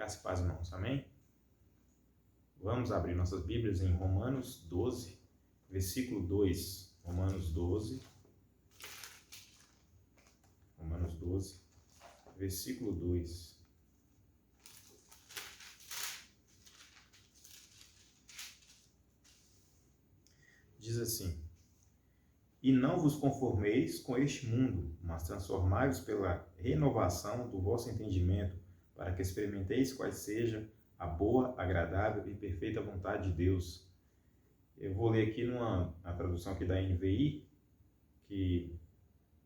Graças e paz, irmãos. Amém? Vamos abrir nossas Bíblias em Romanos 12, versículo 2. Romanos 12, versículo 2. Diz assim: E não vos conformeis com este mundo, mas transformai-vos pela renovação do vosso entendimento, para que experimenteis quais seja a boa, agradável e perfeita vontade de Deus. Eu vou ler aqui na tradução aqui da NVI, que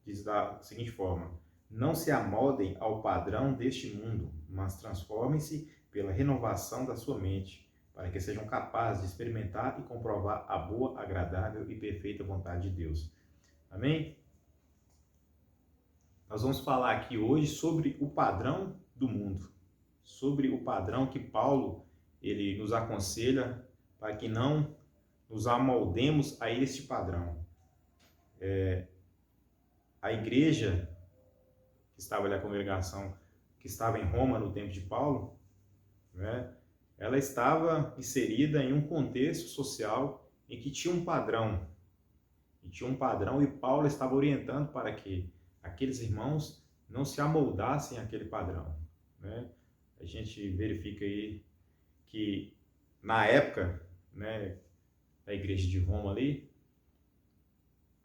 diz da seguinte forma: Não se amoldem ao padrão deste mundo, mas transformem-se pela renovação da sua mente, para que sejam capazes de experimentar e comprovar a boa, agradável e perfeita vontade de Deus. Amém? Nós vamos falar aqui hoje sobre o padrão do mundo, sobre o padrão que Paulo ele nos aconselha para que não nos amoldemos a este padrão. A igreja que estava ali, a congregação que estava em Roma no tempo de Paulo, né, ela estava inserida em um contexto social em que tinha um padrão. E Paulo estava orientando para que aqueles irmãos não se amoldassem àquele padrão, né? A gente verifica aí que na época, né, da igreja de Roma ali,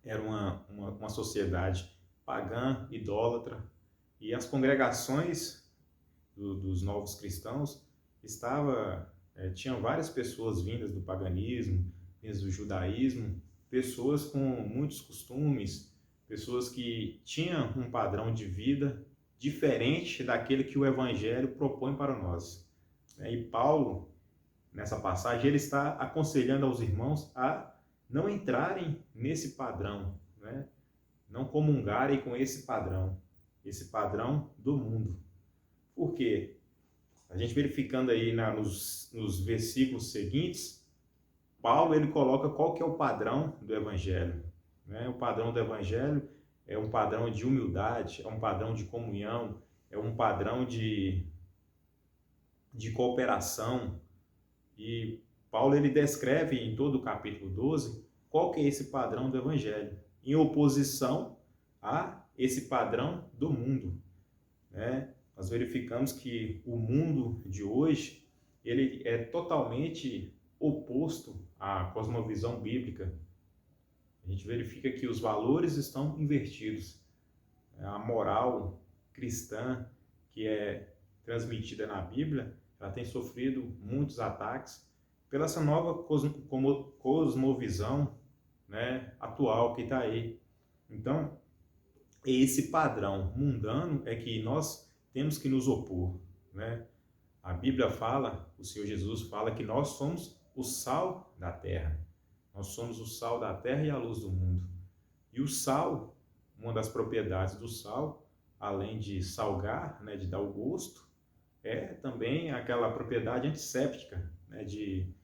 era uma sociedade pagã, idólatra, e as congregações dos novos cristãos tinham várias pessoas vindas do paganismo, vindas do judaísmo, pessoas com muitos costumes, pessoas que tinham um padrão de vida diferente daquele que o Evangelho propõe para nós. E Paulo, nessa passagem, ele está aconselhando aos irmãos a não entrarem nesse padrão, né? Não comungarem com esse padrão do mundo. Por quê? A gente verificando aí nos versículos seguintes, Paulo ele coloca qual que é o padrão do Evangelho, né? O padrão do Evangelho é um padrão de humildade, é um padrão de comunhão, é um padrão de cooperação. E Paulo ele descreve em todo o capítulo 12 qual que é esse padrão do Evangelho, em oposição a esse padrão do mundo, né? Nós verificamos que o mundo de hoje ele é totalmente oposto à cosmovisão bíblica. A gente verifica que os valores estão invertidos. A moral cristã que é transmitida na Bíblia, ela tem sofrido muitos ataques pela essa nova cosmovisão, né, atual que está aí. Então, esse padrão mundano é que nós temos que nos opor, né? A Bíblia fala, o Senhor Jesus fala que nós somos o sal da terra. Nós somos o sal da terra e a luz do mundo. E o sal, uma das propriedades do sal, além de salgar, né, de dar o gosto, é também aquela propriedade antisséptica, né, de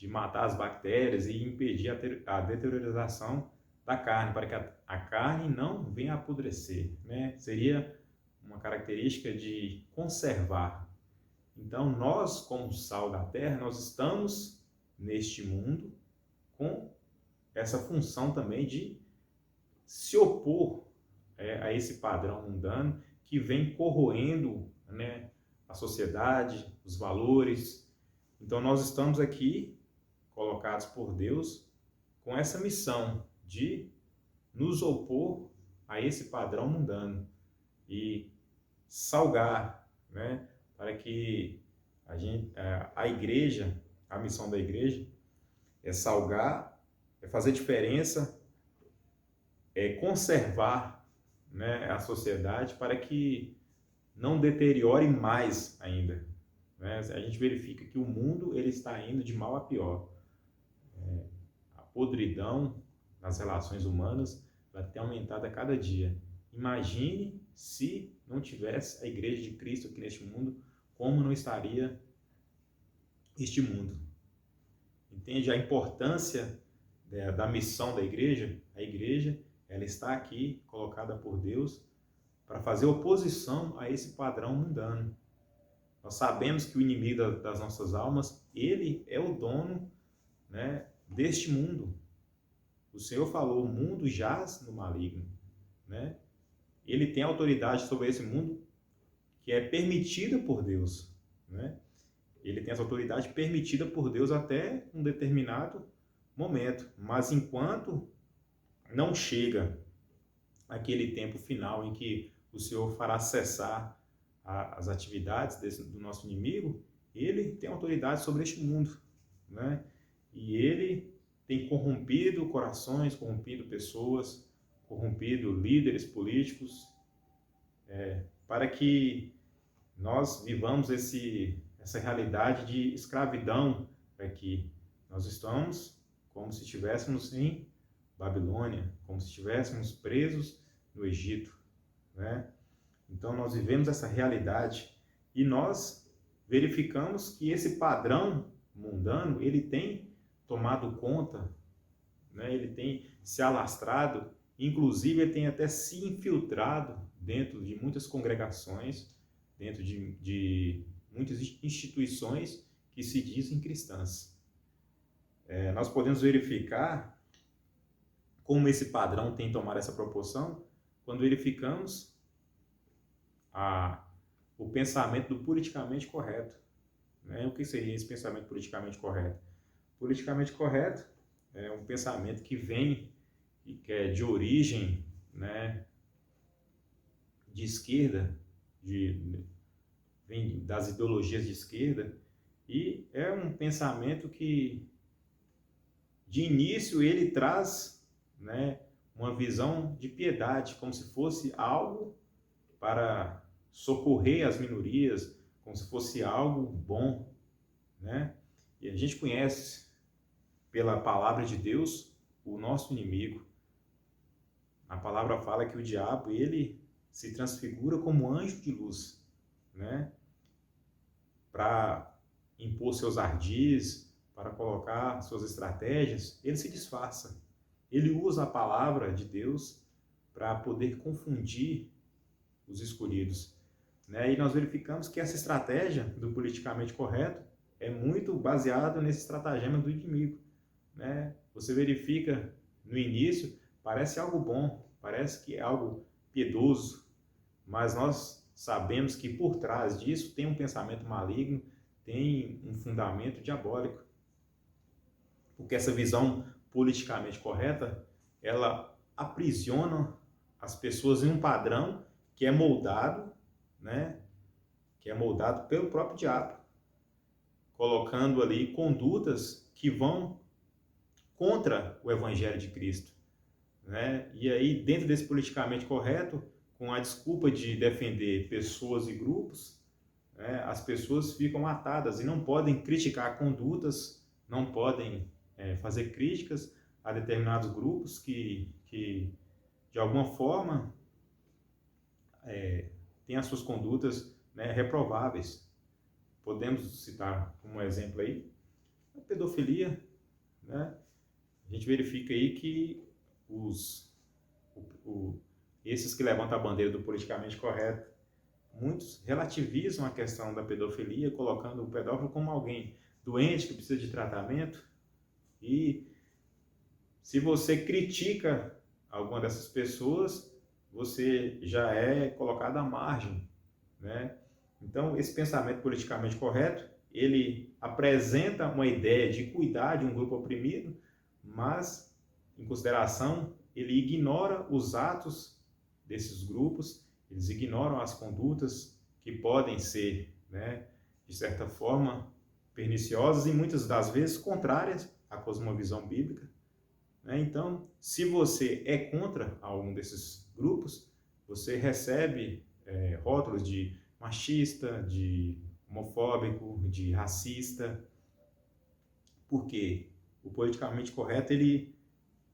matar as bactérias e impedir a deteriorização da carne, para que a carne não venha a apodrecer, né? Seria uma característica de conservar. Então, nós, como sal da terra, nós estamos neste mundo com essa função também de se opor a esse padrão mundano que vem corroendo, né, a sociedade, os valores. Então, nós estamos aqui, colocados por Deus, com essa missão de nos opor a esse padrão mundano e salgar, né, para que a igreja, a missão da igreja é salgar, é fazer diferença, é conservar, né, a sociedade para que não deteriore mais ainda, né? A gente verifica que o mundo ele está indo de mal a pior. A podridão nas relações humanas vai ter aumentado a cada dia. Imagine se não tivesse a Igreja de Cristo aqui neste mundo, como não estaria este mundo. Entende a importância da missão da igreja? A igreja ela está aqui colocada por Deus para fazer oposição a esse padrão mundano. Nós sabemos que o inimigo das nossas almas, ele é o dono, né, deste mundo. O Senhor falou, o mundo jaz no maligno, né? Ele tem autoridade sobre esse mundo que é permitida por Deus, né? Ele tem essa autoridade permitida por Deus até um determinado momento, mas enquanto não chega aquele tempo final em que o Senhor fará cessar as atividades do nosso inimigo, ele tem autoridade sobre este mundo, né? E ele tem corrompido corações, corrompido pessoas, corrompido líderes políticos, para que nós vivamos essa realidade de escravidão aqui. Nós estamos como se estivéssemos em Babilônia, como se estivéssemos presos no Egito, né? Então nós vivemos essa realidade e nós verificamos que esse padrão mundano, ele tem tomado conta, né? Ele tem se alastrado, inclusive ele tem até se infiltrado dentro de muitas congregações, dentro de muitas instituições que se dizem cristãs. Nós podemos verificar como esse padrão tem tomado essa proporção quando verificamos o pensamento do politicamente correto, né? O que seria esse pensamento politicamente correto? Politicamente correto é um pensamento que vem e que é de origem, né, de esquerda, vem das ideologias de esquerda, e é um pensamento que de início ele traz, né, uma visão de piedade, como se fosse algo para socorrer as minorias, como se fosse algo bom, né? E a gente conhece pela palavra de Deus o nosso inimigo. A palavra fala que o diabo, ele se transfigura como anjo de luz, né? Para impor seus ardis, para colocar suas estratégias, ele se disfarça. Ele usa a palavra de Deus para poder confundir os escolhidos, né? E nós verificamos que essa estratégia do politicamente correto é muito baseada nesse estratagema do inimigo, né? Você verifica no início, parece algo bom, parece que é algo piedoso, mas nós sabemos que por trás disso tem um pensamento maligno, tem um fundamento diabólico. Porque essa visão politicamente correta, ela aprisiona as pessoas em um padrão que é moldado, né? Que é moldado pelo próprio diabo, colocando ali condutas que vão contra o Evangelho de Cristo, né? E aí, dentro desse politicamente correto, com a desculpa de defender pessoas e grupos, né, as pessoas ficam atadas e não podem criticar condutas, não podem fazer críticas a determinados grupos que de alguma forma, têm as suas condutas, né, reprováveis. Podemos citar como exemplo aí a pedofilia, né? A gente verifica aí que esses que levantam a bandeira do politicamente correto, muitos relativizam a questão da pedofilia, colocando o pedófilo como alguém doente que precisa de tratamento. E se você critica alguma dessas pessoas, você já é colocado à margem, né? Então, esse pensamento politicamente correto, ele apresenta uma ideia de cuidar de um grupo oprimido, mas, em consideração, ele ignora os atos desses grupos, eles ignoram as condutas que podem ser, né, de certa forma, perniciosas e muitas das vezes contrárias à cosmovisão bíblica, né? Então, se você é contra algum desses grupos, você recebe rótulos de machista, de homofóbico, de racista. Por quê? O politicamente correto, ele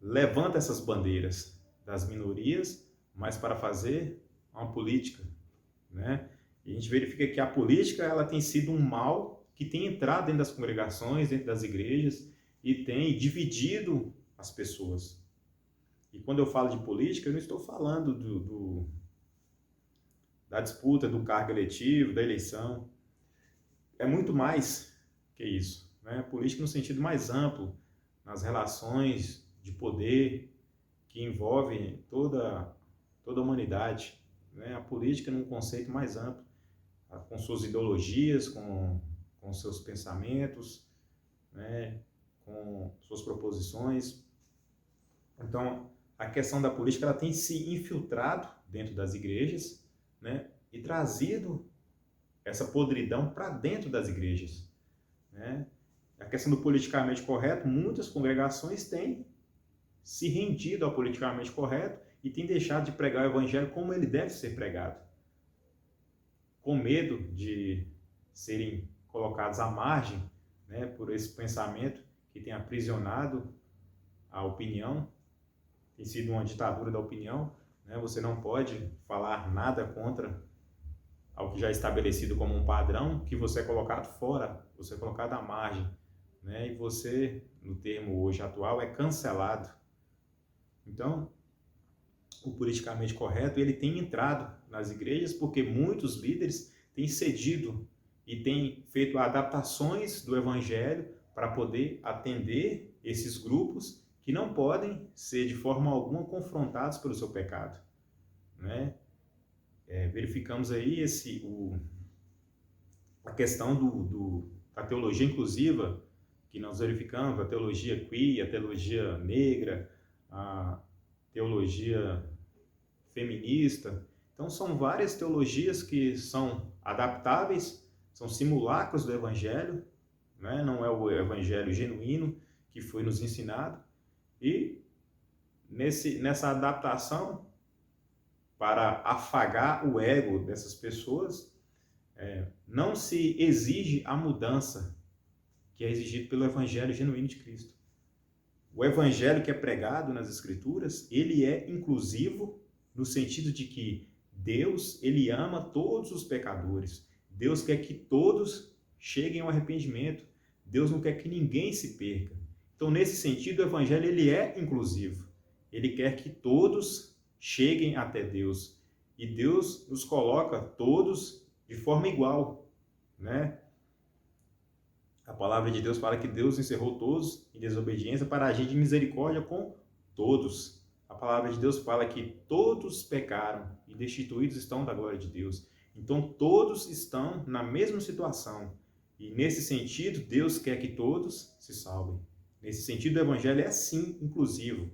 levanta essas bandeiras das minorias, mas para fazer uma política, né? E a gente verifica que a política, ela tem sido um mal que tem entrado dentro das congregações, dentro das igrejas e tem dividido as pessoas. E quando eu falo de política, eu não estou falando da disputa do cargo eletivo, da eleição. é muito mais que isso, né? Política no sentido mais amplo, nas relações de poder que envolvem toda a humanidade, né? A política num conceito mais amplo, com suas ideologias, com seus pensamentos, né? Com suas proposições. Então, a questão da política ela tem se infiltrado dentro das igrejas, né? E trazido essa podridão para dentro das igrejas, né? A questão do politicamente correto, muitas congregações têm se rendido ao politicamente correto e têm deixado de pregar o evangelho como ele deve ser pregado, com medo de serem colocados à margem, né, por esse pensamento que tem aprisionado a opinião, tem sido uma ditadura da opinião, né? Você não pode falar nada contra ao que já é estabelecido como um padrão, que você é colocado fora, você é colocado à margem, né? E você, no termo hoje atual, é cancelado. Então, o politicamente correto, ele tem entrado nas igrejas porque muitos líderes têm cedido e têm feito adaptações do evangelho para poder atender esses grupos que não podem ser de forma alguma confrontados pelo seu pecado, né? Verificamos aí a questão da teologia inclusiva, que nós verificamos, a teologia queer, a teologia negra, a teologia feminista. Então, são várias teologias que são adaptáveis, são simulacros do Evangelho, né? Não é o Evangelho genuíno que foi nos ensinado. E nessa adaptação, para afagar o ego dessas pessoas, não se exige a mudança que é exigida pelo Evangelho genuíno de Cristo. O Evangelho que é pregado nas Escrituras, ele é inclusivo no sentido de que Deus, ele ama todos os pecadores. Deus quer que todos cheguem ao arrependimento. Deus não quer que ninguém se perca. Então, nesse sentido, o Evangelho ele é inclusivo. Ele quer que todos cheguem até Deus. E Deus nos coloca todos de forma igual, né? A palavra de Deus fala que Deus encerrou todos em desobediência para agir de misericórdia com todos. A palavra de Deus fala que todos pecaram e destituídos estão da glória de Deus. Então, todos estão na mesma situação. E, nesse sentido, Deus quer que todos se salvem. Nesse sentido, o Evangelho é, sim, inclusivo.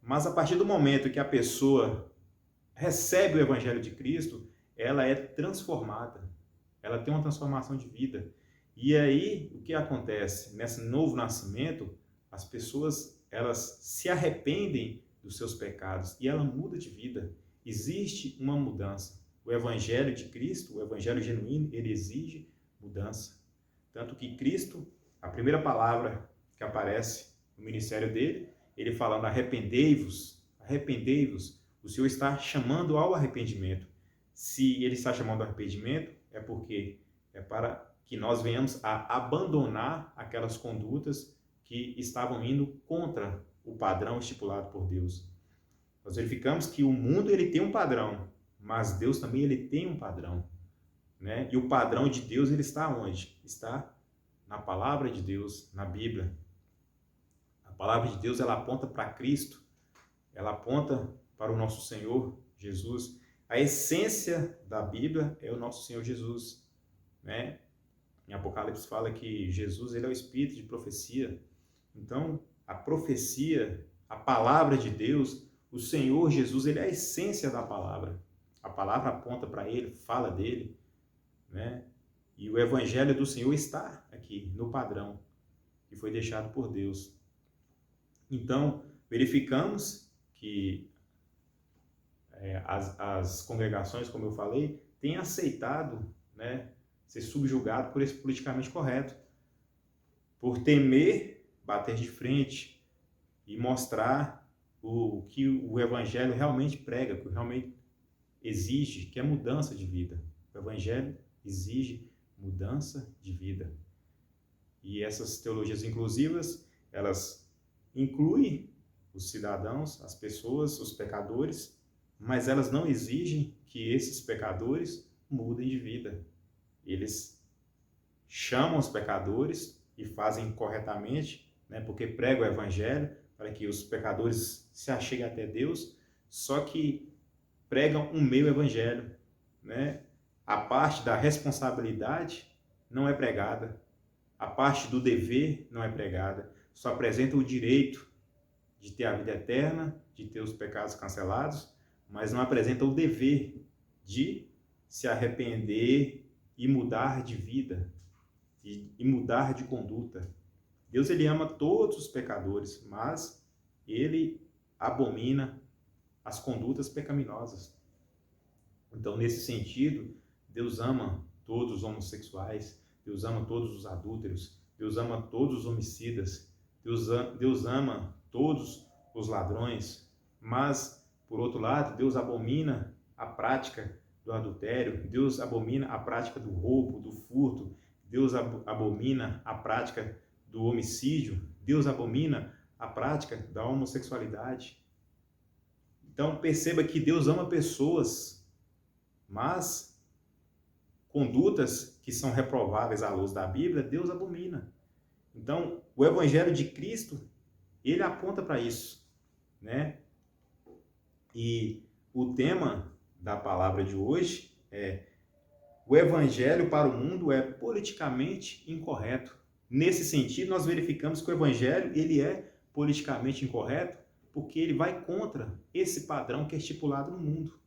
Mas, a partir do momento que a pessoa recebe o Evangelho de Cristo, ela é transformada. Ela tem uma transformação de vida. E aí, o que acontece? Nesse novo nascimento, as pessoas, elas se arrependem dos seus pecados e ela muda de vida. Existe uma mudança. O Evangelho de Cristo, o Evangelho genuíno, ele exige mudança. Tanto que Cristo, a primeira palavra que aparece no ministério dele, ele falando arrependei-vos, arrependei-vos, o Senhor está chamando ao arrependimento. Se ele está chamando ao arrependimento, é porque é para que nós venhamos a abandonar aquelas condutas que estavam indo contra o padrão estipulado por Deus. Nós verificamos que o mundo ele tem um padrão, mas Deus também ele tem um padrão, né? E o padrão de Deus ele está onde? Está na palavra de Deus, na Bíblia. A palavra de Deus ela aponta para Cristo, ela aponta para o nosso Senhor Jesus. A essência da Bíblia é o nosso Senhor Jesus, né? Em Apocalipse fala que Jesus ele é o espírito de profecia. Então, a profecia, a palavra de Deus, o Senhor Jesus, ele é a essência da palavra. A palavra aponta para ele, fala dele, né? E o evangelho do Senhor está aqui no padrão que foi deixado por Deus. Então, verificamos que as congregações, como eu falei, têm aceitado, né, ser subjugado por esse politicamente correto, por temer bater de frente e mostrar o que o evangelho realmente prega, que realmente exige, que é mudança de vida. O evangelho exige mudança de vida. E essas teologias inclusivas, elas incluem os cidadãos, as pessoas, os pecadores, mas elas não exigem que esses pecadores mudem de vida. Eles chamam os pecadores e fazem corretamente, né, porque pregam o evangelho para que os pecadores se acheguem até Deus, só que pregam um meio evangelho, né? A parte da responsabilidade não é pregada, a parte do dever não é pregada, só apresenta o direito de ter a vida eterna, de ter os pecados cancelados, mas não apresenta o dever de se arrepender e mudar de vida, e mudar de conduta. Deus, ele ama todos os pecadores, mas ele abomina as condutas pecaminosas. Então, nesse sentido, Deus ama todos os homossexuais, Deus ama todos os adúlteros, Deus ama todos os homicidas, Deus ama todos os ladrões, mas, por outro lado, Deus abomina a prática do adultério, Deus abomina a prática do roubo, do furto, Deus abomina a prática do homicídio, Deus abomina a prática da homossexualidade. Então, perceba que Deus ama pessoas, mas condutas que são reprováveis à luz da Bíblia, Deus abomina. Então, o Evangelho de Cristo, ele aponta para isso, né? E o tema da palavra de hoje é: o Evangelho para o mundo é politicamente incorreto. Nesse sentido, nós verificamos que o Evangelho, ele é politicamente incorreto porque ele vai contra esse padrão que é estipulado no mundo.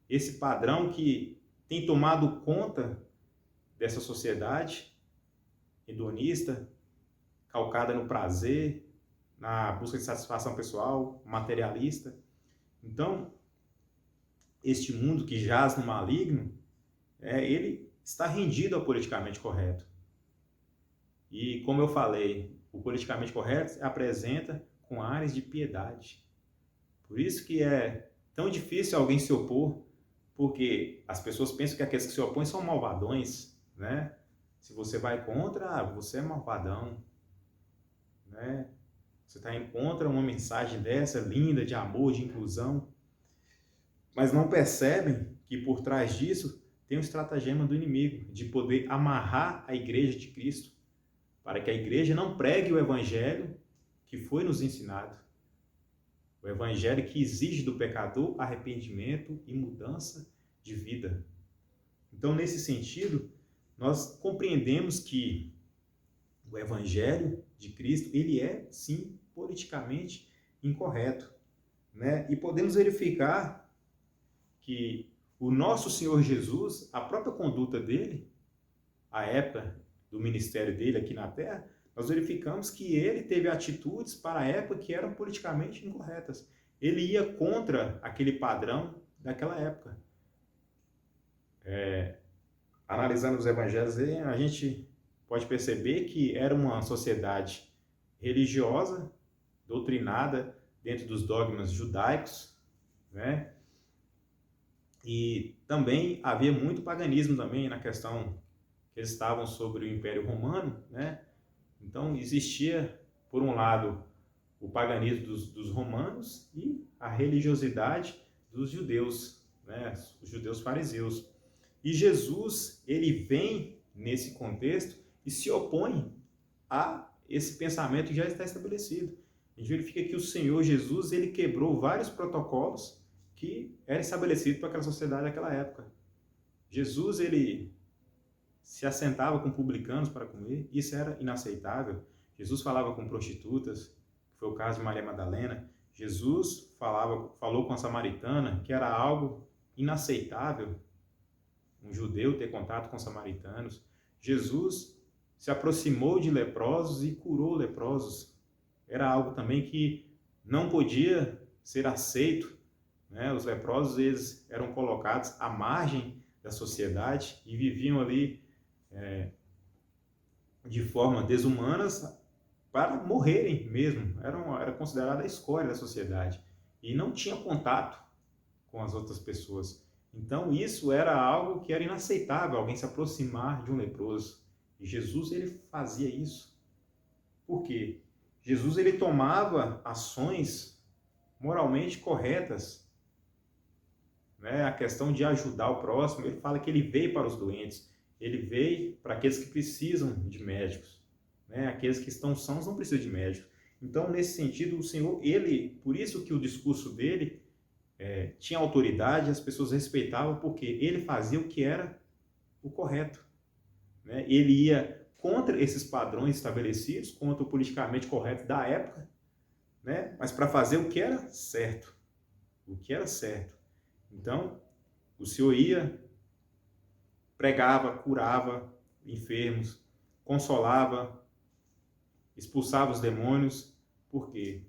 Esse padrão que tem tomado conta dessa sociedade hedonista, calcada no prazer, na busca de satisfação pessoal, materialista. Então, este mundo que jaz no maligno, ele está rendido ao politicamente correto. E, como eu falei, o politicamente correto apresenta com áreas de piedade. Por isso que é tão difícil alguém se opor, porque as pessoas pensam que aqueles que se opõem são malvadões, né? Se você vai contra, você é malvadão, né? Você está indo contra uma mensagem dessa, linda, de amor, de inclusão, mas não percebem que por trás disso tem um estratagema do inimigo, de poder amarrar a igreja de Cristo, para que a igreja não pregue o evangelho que foi nos ensinado. O evangelho que exige do pecador arrependimento e mudança de vida. Então, nesse sentido, nós compreendemos que o evangelho de Cristo, ele é, sim, politicamente incorreto, né? E podemos verificar que o nosso Senhor Jesus, a própria conduta dele, a época do ministério dele aqui na Terra, nós verificamos que ele teve atitudes para a época que eram politicamente incorretas. Ele ia contra aquele padrão daquela época. Analisando os evangelhos, a gente pode perceber que era uma sociedade religiosa, doutrinada dentro dos dogmas judaicos, né? E também havia muito paganismo também na questão que eles estavam sobre o Império Romano, né? Então existia, por um lado, o paganismo dos romanos e a religiosidade dos judeus, né? Os judeus fariseus. E Jesus, ele vem nesse contexto e se opõe a esse pensamento que já está estabelecido. A gente verifica que o Senhor Jesus, ele quebrou vários protocolos que eram estabelecidos para aquela sociedade naquela época. Jesus, ele se assentava com publicanos para comer, isso era inaceitável. Jesus falava com prostitutas, que foi o caso de Maria Madalena. Jesus falou com a samaritana, que era algo inaceitável, um judeu ter contato com samaritanos. Jesus se aproximou de leprosos e curou leprosos. Era algo também que não podia ser aceito, né? Os leprosos, eles eram colocados à margem da sociedade e viviam ali de forma desumanas para morrerem mesmo. Era considerada a escória da sociedade e não tinha contato com as outras pessoas. Então isso era algo que era inaceitável, alguém se aproximar de um leproso. E Jesus, ele fazia isso. Por quê? Jesus, ele tomava ações moralmente corretas, né? A questão de ajudar o próximo, ele fala que ele veio para os doentes. ele veio para aqueles que precisam de médicos, né? Aqueles que estão sãos não precisam de médicos. Então, nesse sentido, o Senhor, por isso que o discurso dele tinha autoridade, as pessoas respeitavam, porque ele fazia o que era o correto, né? Ele ia contra esses padrões estabelecidos, contra o politicamente correto da época, né? Mas para fazer o que era certo, o que era certo. Então, o Senhor ia, pregava, curava enfermos, consolava, expulsava os demônios, porque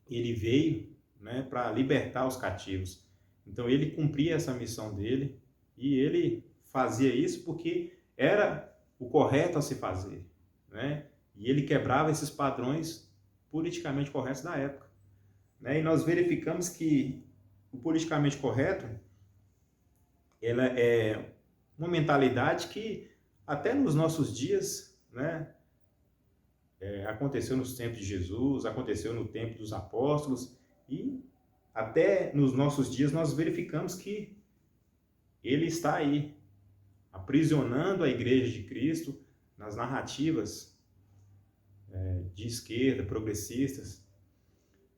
ele veio, né, para libertar os cativos. Então ele cumpria essa missão dele e ele fazia isso porque era o correto a se fazer, né? E ele quebrava esses padrões politicamente corretos da época, né? E nós verificamos que o politicamente correto, ela é uma mentalidade que até nos nossos dias, né, aconteceu nos tempos de Jesus, aconteceu no tempo dos apóstolos e até nos nossos dias nós verificamos que ele está aí, aprisionando a Igreja de Cristo nas narrativas de esquerda, progressistas,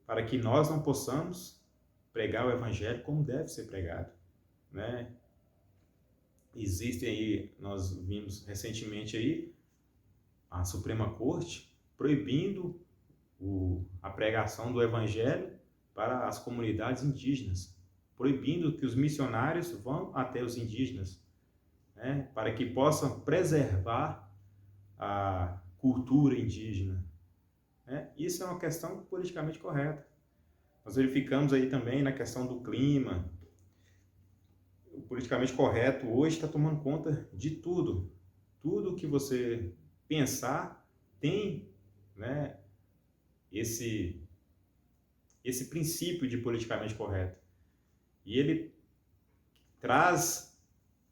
para que nós não possamos pregar o Evangelho como deve ser pregado, né? Existem aí, nós vimos recentemente aí, a Suprema Corte proibindo a pregação do Evangelho para as comunidades indígenas, proibindo que os missionários vão até os indígenas, né, para que possam preservar a cultura indígena, né? Isso é uma questão politicamente correta. Nós verificamos aí também na questão do clima. O politicamente correto hoje está tomando conta de tudo. Tudo que você pensar tem, né, esse princípio de politicamente correto. E ele traz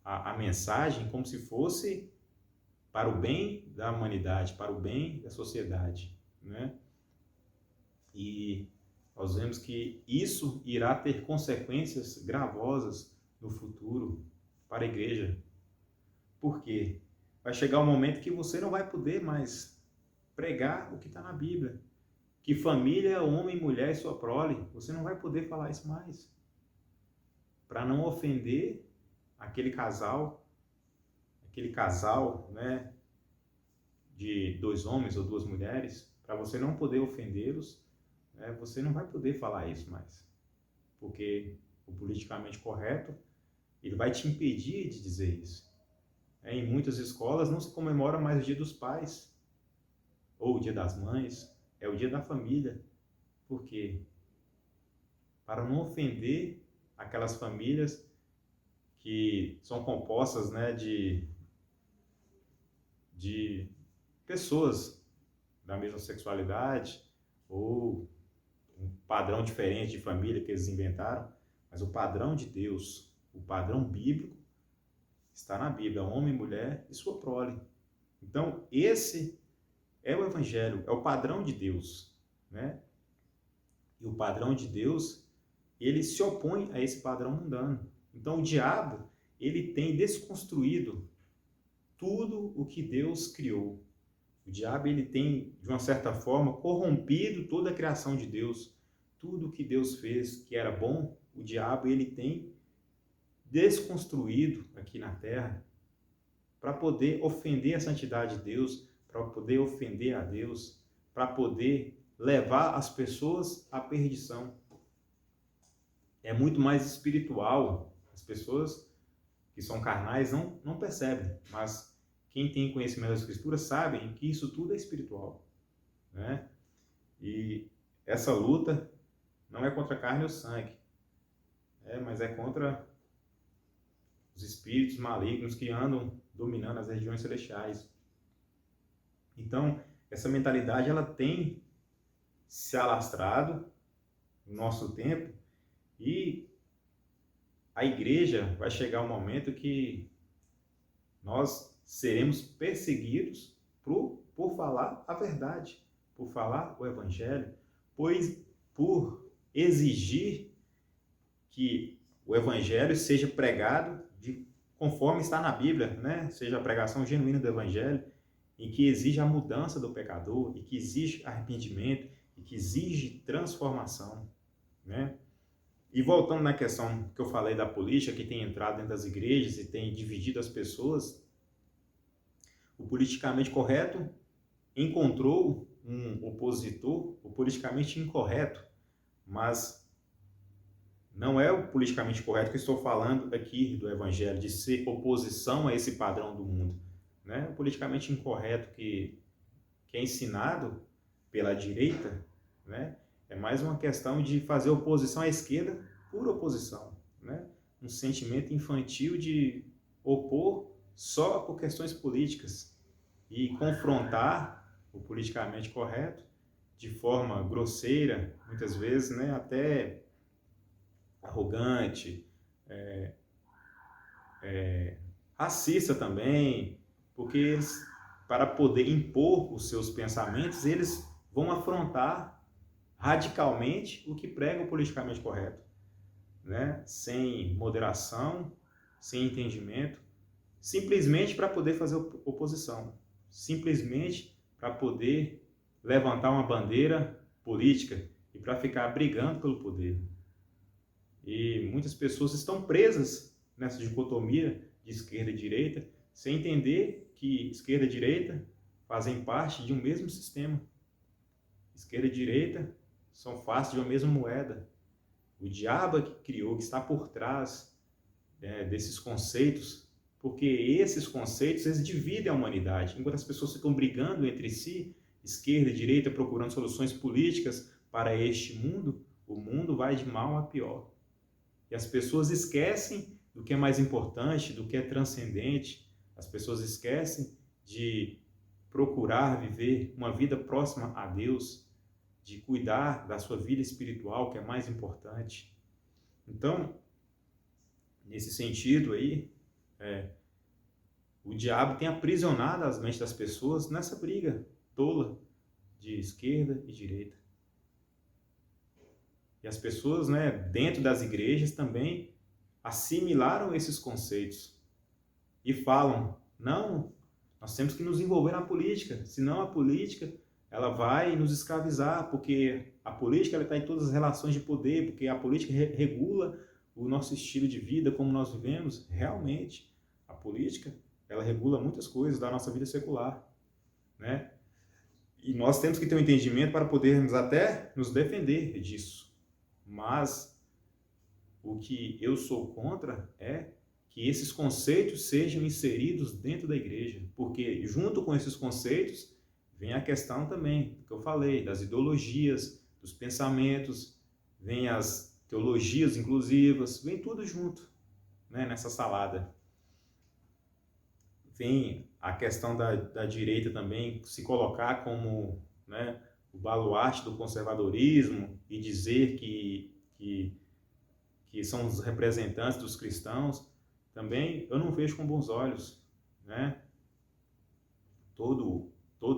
a mensagem como se fosse para o bem da humanidade, para o bem da sociedade, né? E nós vemos que isso irá ter consequências gravosas no futuro para a igreja. Por quê? Vai chegar um momento que você não vai poder mais pregar o que está na Bíblia. Que família é homem, mulher e sua prole. Você não vai poder falar isso mais. Para não ofender aquele casal, né, de 2 homens ou 2 mulheres, para você não poder ofendê-los, né, você não vai poder falar isso mais. Porque o politicamente correto, ele vai te impedir de dizer isso. Em muitas escolas não se comemora mais o Dia dos Pais, ou o Dia das Mães, é o Dia da Família. Por quê? Para não ofender aquelas famílias que são compostas, né, de pessoas da mesma sexualidade ou um padrão diferente de família que eles inventaram, mas o padrão de Deus, o padrão bíblico, está na Bíblia, homem, mulher e sua prole. Então, esse é o Evangelho, é o padrão de Deus, né? E o padrão de Deus, ele se opõe a esse padrão mundano. Então, o diabo, ele tem desconstruído tudo o que Deus criou. O diabo, ele tem, de uma certa forma, corrompido toda a criação de Deus. Tudo o que Deus fez que era bom, o diabo, ele tem desconstruído aqui na terra para poder ofender a santidade de Deus, para poder ofender a Deus, para poder levar as pessoas à perdição. É muito mais espiritual. As pessoas que são carnais não percebem, mas quem tem conhecimento das Escrituras sabe que isso tudo é espiritual, né? E essa luta não é contra a carne ou sangue, mas é contra os espíritos malignos que andam dominando as regiões celestiais. Então, essa mentalidade ela tem se alastrado no nosso tempo e a igreja vai chegar um momento que nós seremos perseguidos por falar a verdade, por falar o Evangelho, pois por exigir que o Evangelho seja pregado conforme está na Bíblia, né? Seja a pregação genuína do Evangelho, em que exige a mudança do pecador, e que exige arrependimento, e que exige transformação, né? E voltando na questão que eu falei da política, que tem entrado dentro das igrejas e tem dividido as pessoas, o politicamente correto encontrou um opositor, o politicamente incorreto, mas não é o politicamente correto que eu estou falando aqui do Evangelho, de ser oposição a esse padrão do mundo, né? O politicamente incorreto que é ensinado pela direita, né? É mais uma questão de fazer oposição à esquerda por oposição, né? Um sentimento infantil de opor só por questões políticas e confrontar o politicamente correto de forma grosseira, muitas vezes, né? Até arrogante, racista também, porque eles, para poder impor os seus pensamentos, eles vão afrontar radicalmente o que prega o politicamente correto, né? Sem moderação, sem entendimento, simplesmente para poder fazer oposição, simplesmente para poder levantar uma bandeira política e para ficar brigando pelo poder. E muitas pessoas estão presas nessa dicotomia de esquerda e direita, sem entender que esquerda e direita fazem parte de um mesmo sistema. Esquerda e direita são faces de uma mesma moeda. O diabo é que criou, que está por trás desses conceitos, porque esses conceitos eles dividem a humanidade. Enquanto as pessoas ficam brigando entre si, esquerda e direita, procurando soluções políticas para este mundo, o mundo vai de mal a pior. E as pessoas esquecem do que é mais importante, do que é transcendente. As pessoas esquecem de procurar viver uma vida próxima a Deus, de cuidar da sua vida espiritual, que é mais importante. Então, nesse sentido aí, o diabo tem aprisionado as mentes das pessoas nessa briga tola de esquerda e direita. E as pessoas, né, dentro das igrejas também assimilaram esses conceitos e falam, não, nós temos que nos envolver na política, senão a política ela vai nos escravizar, porque a política ela está em todas as relações de poder, porque a política regula o nosso estilo de vida, como nós vivemos. Realmente, a política ela regula muitas coisas da nossa vida secular, né? E nós temos que ter um entendimento para podermos até nos defender disso. Mas o que eu sou contra é que esses conceitos sejam inseridos dentro da igreja, porque junto com esses conceitos vem a questão também, que eu falei, das ideologias, dos pensamentos, vem as teologias inclusivas, vem tudo junto, né, nessa salada. Vem a questão da direita também se colocar como, né, o baluarte do conservadorismo e dizer que são os representantes dos cristãos, também eu não vejo com bons olhos, né? Todo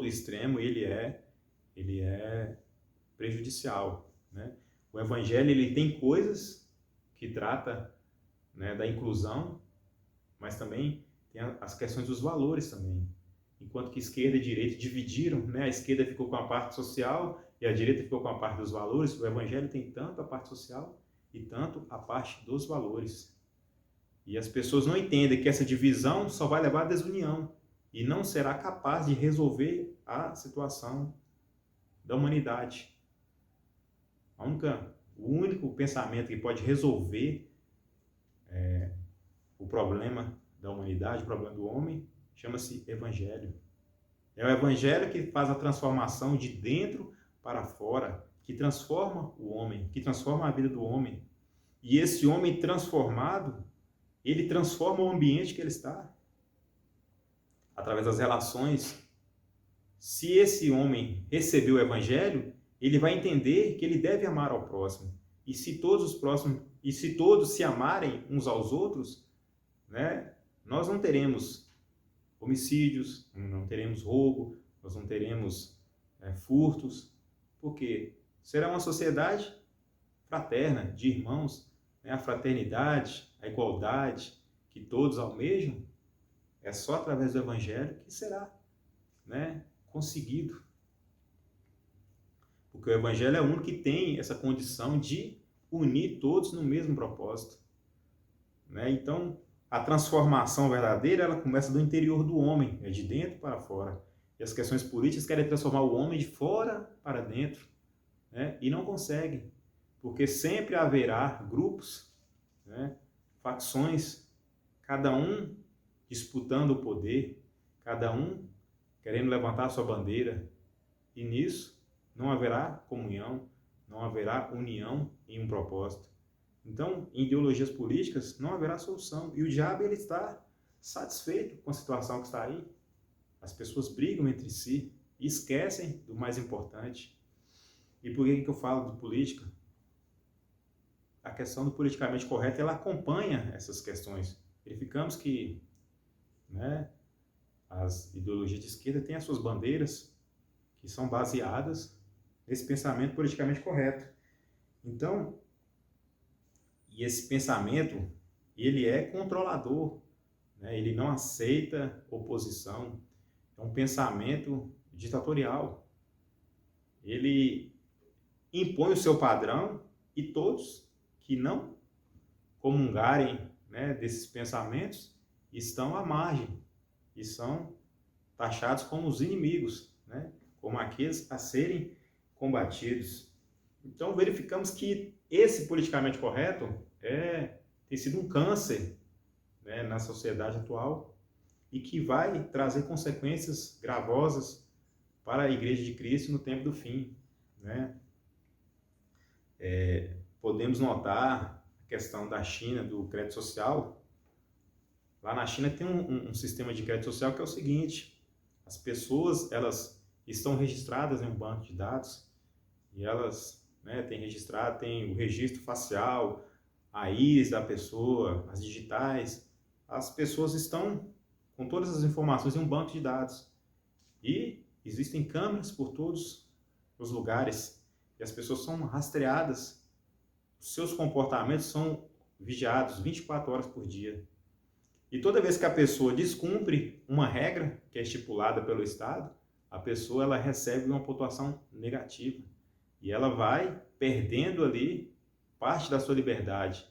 extremo ele é prejudicial, né? O evangelho ele tem coisas que trata, né, da inclusão, mas também tem as questões dos valores também. Enquanto que esquerda e direita dividiram, né? A esquerda ficou com a parte social e a direita ficou com a parte dos valores. O evangelho tem tanto a parte social e tanto a parte dos valores. E as pessoas não entendem que essa divisão só vai levar à desunião e não será capaz de resolver a situação da humanidade. O único pensamento que pode resolver o problema da humanidade, o problema do homem, chama-se Evangelho. É o Evangelho que faz a transformação de dentro para fora, que transforma o homem, que transforma a vida do homem. E esse homem transformado, ele transforma o ambiente que ele está, através das relações. Se esse homem recebeu o Evangelho, ele vai entender que ele deve amar ao próximo. E se todos se amarem uns aos outros, né, nós não teremos homicídios, não teremos roubo, nós não teremos furtos, porque será uma sociedade fraterna, de irmãos, né, a fraternidade, a igualdade, que todos almejam, é só através do Evangelho que será, né, conseguido. Porque o Evangelho é o único que tem essa condição de unir todos no mesmo propósito, né? Então, a transformação verdadeira, ela começa do interior do homem, é de dentro para fora. E as questões políticas querem transformar o homem de fora para dentro, né? E não conseguem, porque sempre haverá grupos, né, facções, cada um disputando o poder, cada um querendo levantar a sua bandeira, e nisso não haverá comunhão, não haverá união em um propósito. Então, em ideologias políticas, não haverá solução. E o diabo, ele está satisfeito com a situação que está aí. As pessoas brigam entre si e esquecem do mais importante. E por que eu falo de política? A questão do politicamente correto, ela acompanha essas questões. Verificamos que, né, as ideologias de esquerda têm as suas bandeiras que são baseadas nesse pensamento politicamente correto. Então, e esse pensamento, ele é controlador, né? Ele não aceita oposição. É um pensamento ditatorial. Ele impõe o seu padrão e todos que não comungarem, né, desses pensamentos estão à margem e são taxados como os inimigos, né, como aqueles a serem combatidos. Então, verificamos que esse politicamente correto tem sido um câncer, né, na sociedade atual e que vai trazer consequências gravosas para a Igreja de Cristo no tempo do fim, né? Podemos notar a questão da China, do crédito social. Lá na China tem um sistema de crédito social que é o seguinte: as pessoas, elas estão registradas em um banco de dados e elas, né, tem o registro facial, a íris da pessoa, as digitais. As pessoas estão com todas as informações em um banco de dados e existem câmeras por todos os lugares e as pessoas são rastreadas, os seus comportamentos são vigiados 24 horas por dia. E toda vez que a pessoa descumpre uma regra que é estipulada pelo Estado, a pessoa, ela recebe uma pontuação negativa e ela vai perdendo ali parte da sua liberdade,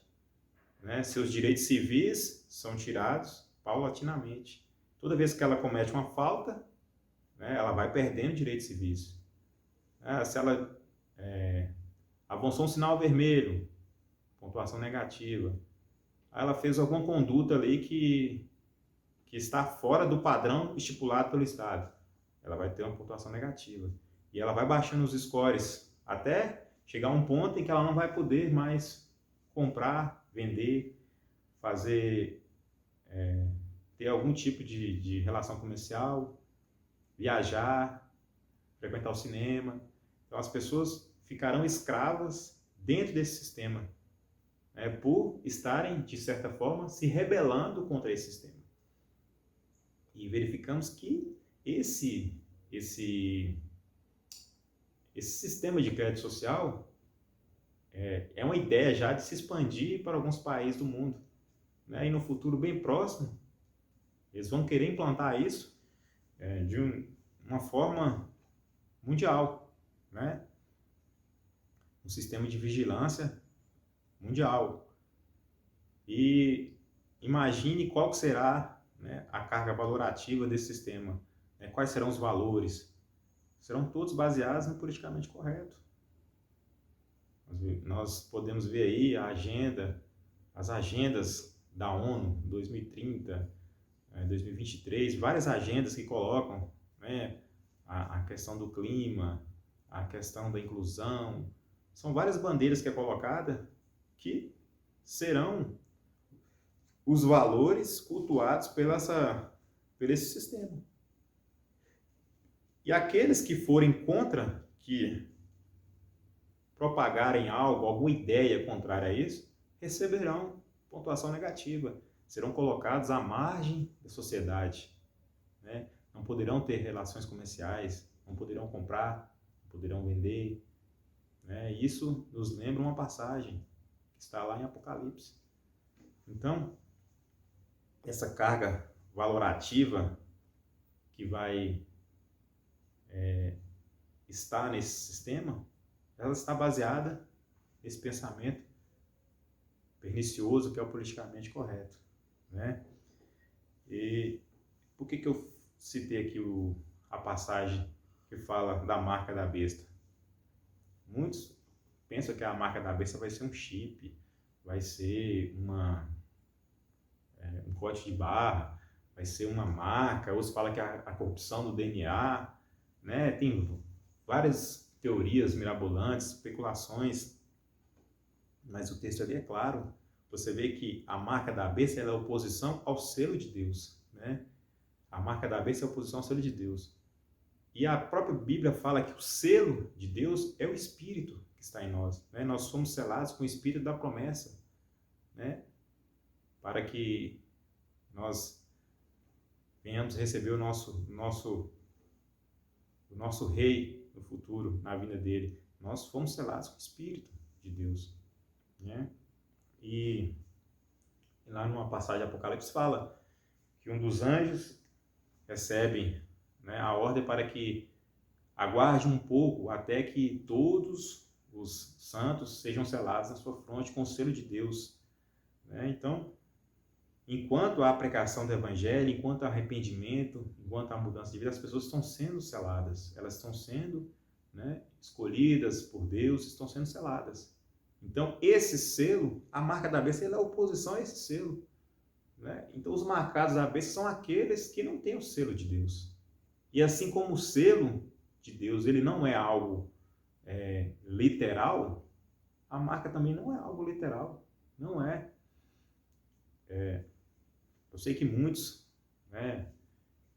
né? Seus direitos civis são tirados paulatinamente. Toda vez que ela comete uma falta, né, ela vai perdendo direitos civis. Se ela avançou um sinal vermelho, pontuação negativa. Aí ela fez alguma conduta ali que está fora do padrão estipulado pelo Estado. Ela vai ter uma pontuação negativa. E ela vai baixando os scores até chegar a um ponto em que ela não vai poder mais comprar, vender, fazer, ter algum tipo de relação comercial, viajar, frequentar o cinema. Então as pessoas ficarão escravas dentro desse sistema, né, por estarem, de certa forma, se rebelando contra esse sistema. E verificamos que esse sistema de crédito social é uma ideia já de se expandir para alguns países do mundo, né? E no futuro bem próximo, eles vão querer implantar isso de uma forma mundial, né? Um sistema de vigilância mundial. E imagine qual será, né, a carga valorativa desse sistema, né? Quais serão os valores. Serão todos baseados no politicamente correto. Nós podemos ver aí as agendas da ONU 2030, 2023, várias agendas que colocam, né, a questão do clima, a questão da inclusão. São várias bandeiras que é colocada que serão os valores cultuados por esse sistema. E aqueles que forem contra, que propagarem algo, alguma ideia contrária a isso, receberão pontuação negativa, serão colocados à margem da sociedade, né? Não poderão ter relações comerciais, não poderão comprar, não poderão vender, né? Isso nos lembra uma passagem que está lá em Apocalipse. Então, essa carga valorativa que vai estar nesse sistema, ela está baseada nesse pensamento pernicioso que é o politicamente correto, né? E por que eu citei aqui a passagem que fala da marca da besta? Muitos pensam que a marca da besta vai ser um chip, vai ser um código de barra, vai ser uma marca. Outros falam que a corrupção do DNA, né? Tem várias teorias mirabolantes, especulações, mas o texto ali é claro. Você vê que a marca da besta ela é oposição ao selo de Deus, né? A marca da besta é oposição ao selo de Deus. E a própria Bíblia fala que o selo de Deus é o Espírito que está em nós, né? Nós somos selados com o Espírito da promessa, né? Para que nós venhamos receber o nosso rei no futuro, na vinda dele. Nós fomos selados com o Espírito de Deus, né? E lá numa passagem de Apocalipse fala que um dos anjos recebe, né, a ordem para que aguarde um pouco até que todos os santos sejam selados na sua fronte com o selo de Deus, né? Então, enquanto há a pregação do Evangelho, enquanto há arrependimento, enquanto há mudança de vida, as pessoas estão sendo seladas, elas estão sendo, né, escolhidas por Deus, estão sendo seladas. Então, esse selo, a marca da besta, ela é oposição a esse selo, né? Então, os marcados da besta são aqueles que não têm o selo de Deus. E assim como o selo de Deus, ele não é algo literal, a marca também não é algo literal, não é. Eu sei que muitos, né,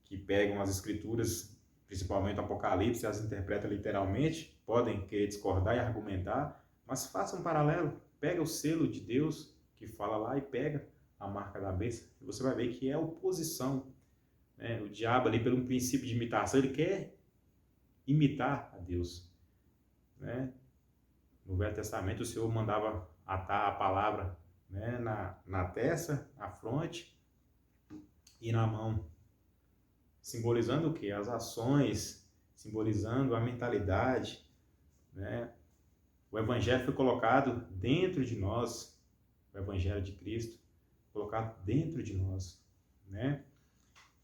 que pegam as escrituras, principalmente o Apocalipse, e as interpretam literalmente, podem querer discordar e argumentar, mas faça um paralelo, pega o selo de Deus que fala lá e pega a marca da besta, e você vai ver que é oposição, né? O diabo ali, pelo princípio de imitação, ele quer imitar a Deus, né? No Velho Testamento o Senhor mandava atar a palavra, né, na testa, na fronte e na mão, simbolizando o quê? As ações, simbolizando a mentalidade, né? O Evangelho foi colocado dentro de nós, o Evangelho de Cristo, colocado dentro de nós, né?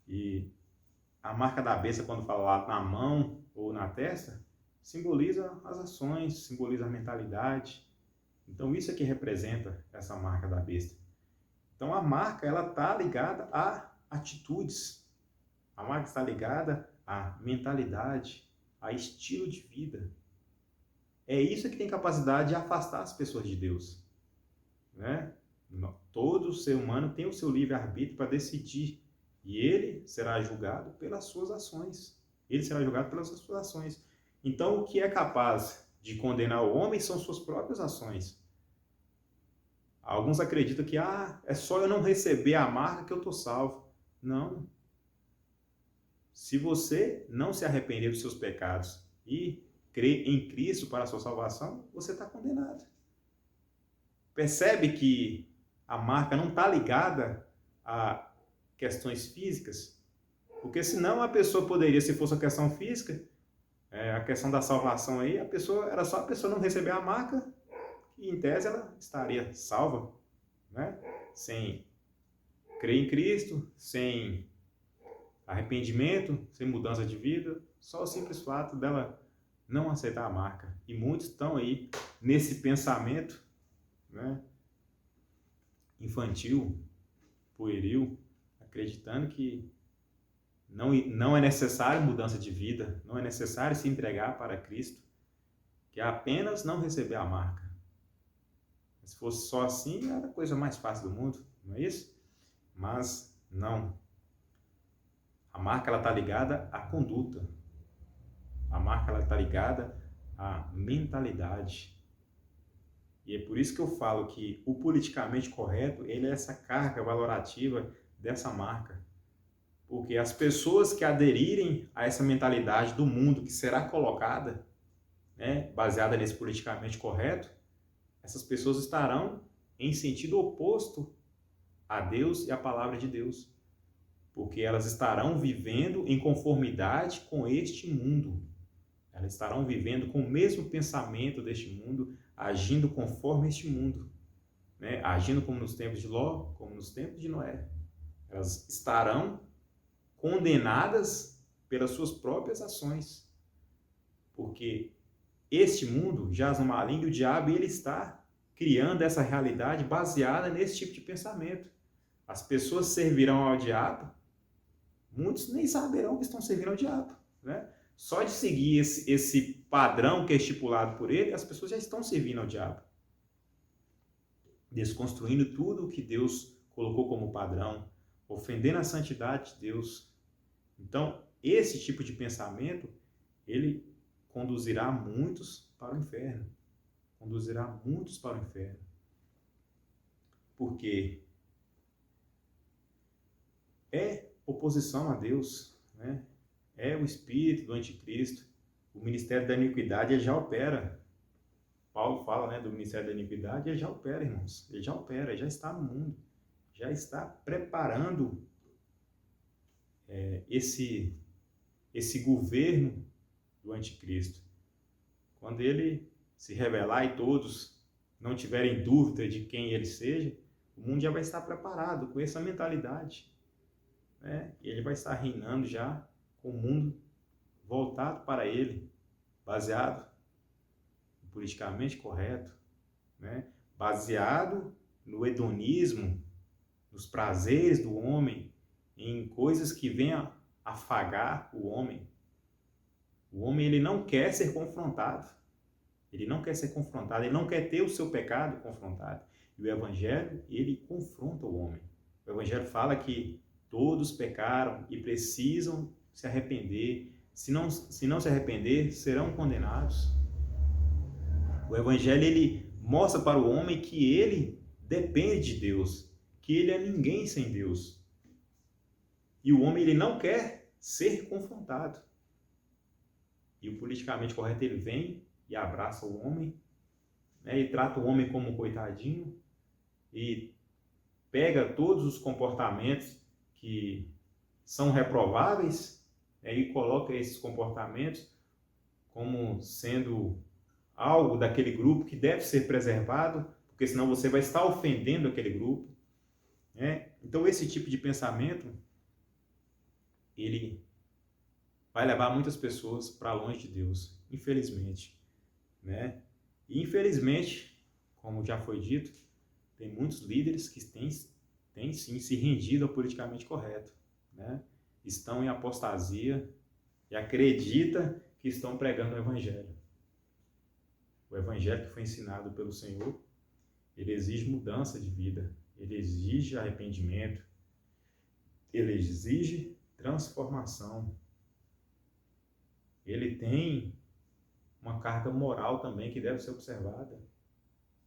E a marca da besta, quando fala lá na mão ou na testa, simboliza as ações, simboliza a mentalidade. Então, isso é que representa essa marca da besta. Então, a marca, ela está ligada a atitudes. A marca está ligada à mentalidade, a estilo de vida. É isso que tem capacidade de afastar as pessoas de Deus, né? Todo ser humano tem o seu livre-arbítrio para decidir. E ele será julgado pelas suas ações. Ele será julgado pelas suas ações. Então, o que é capaz de condenar o homem são suas próprias ações. Alguns acreditam que é só eu não receber a marca que eu estou salvo. Não. Se você não se arrepender dos seus pecados e crer em Cristo para a sua salvação, você está condenado. Percebe que a marca não está ligada a questões físicas? Porque senão a pessoa poderia, se fosse uma questão física, a questão da salvação aí, era só a pessoa não receber a marca, e em tese ela estaria salva, né? Sem crer em Cristo, sem arrependimento, sem mudança de vida, só o simples fato dela não aceitar a marca. E muitos estão aí nesse pensamento, né, infantil, pueril, acreditando que não é necessário mudança de vida, não é necessário se entregar para Cristo, que é apenas não receber a marca. Se fosse só assim, era a coisa mais fácil do mundo, não é isso? Mas não. A marca está ligada à conduta. A marca está ligada à mentalidade. E é por isso que eu falo que o politicamente correto, ele é essa carga valorativa dessa marca. Porque as pessoas que aderirem a essa mentalidade do mundo que será colocada, né, baseada nesse politicamente correto, essas pessoas estarão em sentido oposto a Deus e a palavra de Deus, porque elas estarão vivendo em conformidade com este mundo. Elas estarão vivendo com o mesmo pensamento deste mundo, agindo conforme este mundo, né? Agindo como nos tempos de Ló, como nos tempos de Noé. Elas estarão condenadas pelas suas próprias ações, porque este mundo jaz no maligno e o diabo ele está criando essa realidade baseada nesse tipo de pensamento. As pessoas servirão ao diabo, muitos nem saberão que estão servindo ao diabo, né? Só de seguir esse padrão que é estipulado por ele, as pessoas já estão servindo ao diabo, desconstruindo tudo o que Deus colocou como padrão, ofendendo a santidade de Deus. Então, esse tipo de pensamento, ele conduzirá muitos para o inferno. Conduzirá muitos para o inferno. Porque é oposição a Deus, né? É o espírito do anticristo. O ministério da iniquidade ele já opera. Paulo fala, né, do ministério da iniquidade, ele já opera, irmãos. Ele já opera, ele já está no mundo. Já está preparando esse governo do anticristo. Quando ele se revelar e todos não tiverem dúvida de quem ele seja, o mundo já vai estar preparado com essa mentalidade, né? E ele vai estar reinando já com o mundo voltado para ele, baseado no politicamente correto, né? Baseado no hedonismo, nos prazeres do homem, em coisas que venham afagar o homem. O homem ele não quer ser confrontado. Ele não quer ser confrontado, ele não quer ter o seu pecado confrontado. E o Evangelho, ele confronta o homem. O Evangelho fala que todos pecaram e precisam se arrepender. Se não se arrepender, serão condenados. O Evangelho, ele mostra para o homem que ele depende de Deus, que ele é ninguém sem Deus. E o homem, ele não quer ser confrontado. E o politicamente correto, ele vem e abraça o homem, né, e trata o homem como um coitadinho, e pega todos os comportamentos que são reprováveis, né, e coloca esses comportamentos como sendo algo daquele grupo que deve ser preservado, porque senão você vai estar ofendendo aquele grupo, né? Então esse tipo de pensamento, ele vai levar muitas pessoas para longe de Deus, infelizmente, né? E infelizmente, como já foi dito, tem muitos líderes que têm sim se rendido ao politicamente correto, né? Estão em apostasia e acreditam que estão pregando o Evangelho. O Evangelho que foi ensinado pelo Senhor, ele exige mudança de vida, ele exige arrependimento, ele exige transformação. Ele tem uma carga moral também que deve ser observada.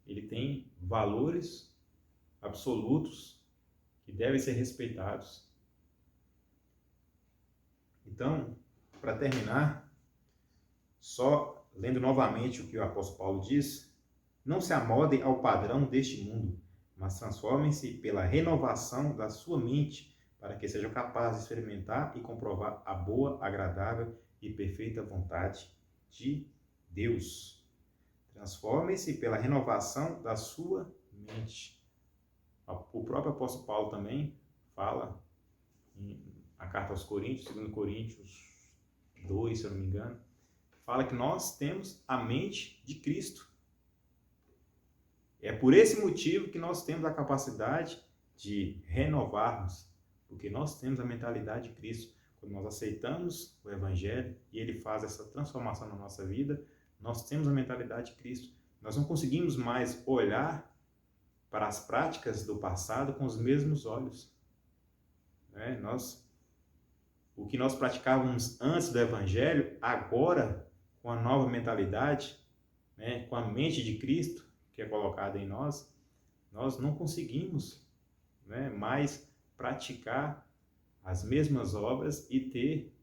Ele tem valores absolutos que devem ser respeitados. Então, para terminar, só lendo novamente o que o apóstolo Paulo diz: não se amoldem ao padrão deste mundo, mas transformem-se pela renovação da sua mente, para que sejam capazes de experimentar e comprovar a boa, agradável e perfeita vontade de Deus. Transformem-se pela renovação da sua mente. O próprio apóstolo Paulo também fala na carta aos Coríntios, 2 Coríntios 2, se eu não me engano, fala que nós temos a mente de Cristo. É por esse motivo que nós temos a capacidade de renovarmos, porque nós temos a mentalidade de Cristo. Quando nós aceitamos o Evangelho e ele faz essa transformação na nossa vida, nós temos a mentalidade de Cristo. Nós não conseguimos mais olhar para as práticas do passado com os mesmos olhos, né? O que nós praticávamos antes do Evangelho, agora, com a nova mentalidade, né, com a mente de Cristo, que é colocada em nós, nós não conseguimos, né, mais praticar as mesmas obras e ter,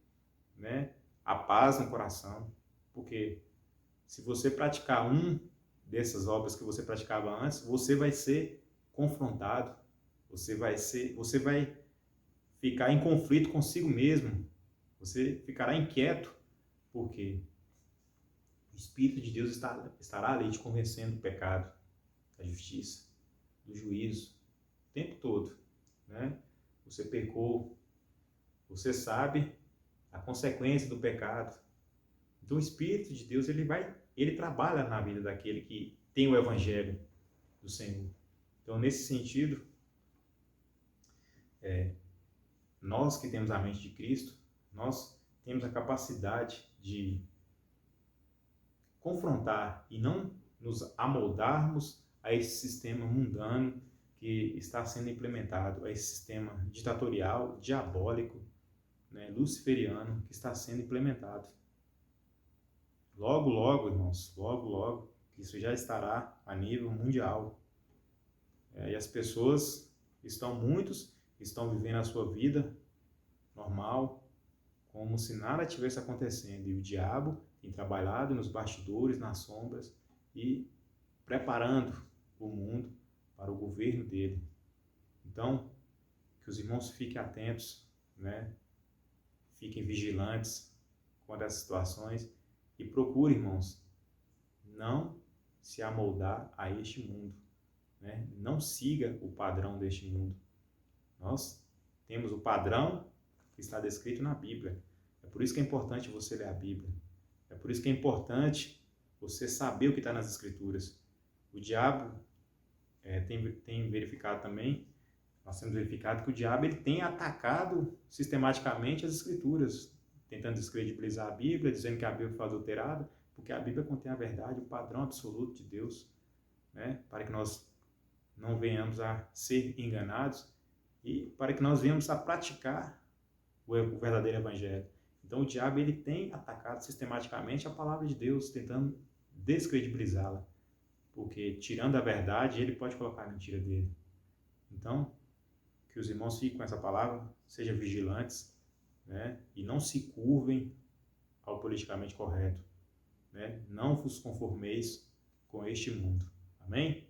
né, a paz no coração. Porque se você praticar dessas obras que você praticava antes, você vai ser confrontado, você vai ficar em conflito consigo mesmo. Você ficará inquieto, porque o Espírito de Deus estará ali te convencendo do pecado, da justiça, do juízo, o tempo todo, né? Você pecou, você sabe a consequência do pecado. Então o Espírito de Deus, ele trabalha na vida daquele que tem o Evangelho do Senhor. Então, nesse sentido, nós que temos a mente de Cristo, nós temos a capacidade de confrontar e não nos amoldarmos a esse sistema mundano que está sendo implementado, a esse sistema ditatorial, diabólico, né, luciferiano, que está sendo implementado. Logo, logo, irmãos, logo, logo, isso já estará a nível mundial. E as pessoas muitos estão vivendo a sua vida normal, como se nada tivesse acontecendo. E o diabo tem trabalhado nos bastidores, nas sombras, e preparando o mundo para o governo dele. Então, que os irmãos fiquem atentos, né? Fiquem vigilantes quanto a essas situações e procurem, irmãos, não se amoldar a este mundo, né? Não siga o padrão deste mundo. Nós temos o padrão que está descrito na Bíblia. É por isso que é importante você ler a Bíblia. É por isso que é importante você saber o que está nas Escrituras. O diabo tem verificado também, nós temos verificado que o diabo ele tem atacado sistematicamente as Escrituras, tentando descredibilizar a Bíblia, dizendo que a Bíblia foi adulterada, porque a Bíblia contém a verdade, o padrão absoluto de Deus, né? Para que nós não venhamos a ser enganados e para que nós venhamos a praticar o verdadeiro Evangelho. Então o diabo ele tem atacado sistematicamente a palavra de Deus, tentando descredibilizá-la, porque tirando a verdade ele pode colocar a mentira dele. Então, que os irmãos fiquem com essa palavra, sejam vigilantes, né? E não se curvem ao politicamente correto, né? Não vos conformeis com este mundo. Amém?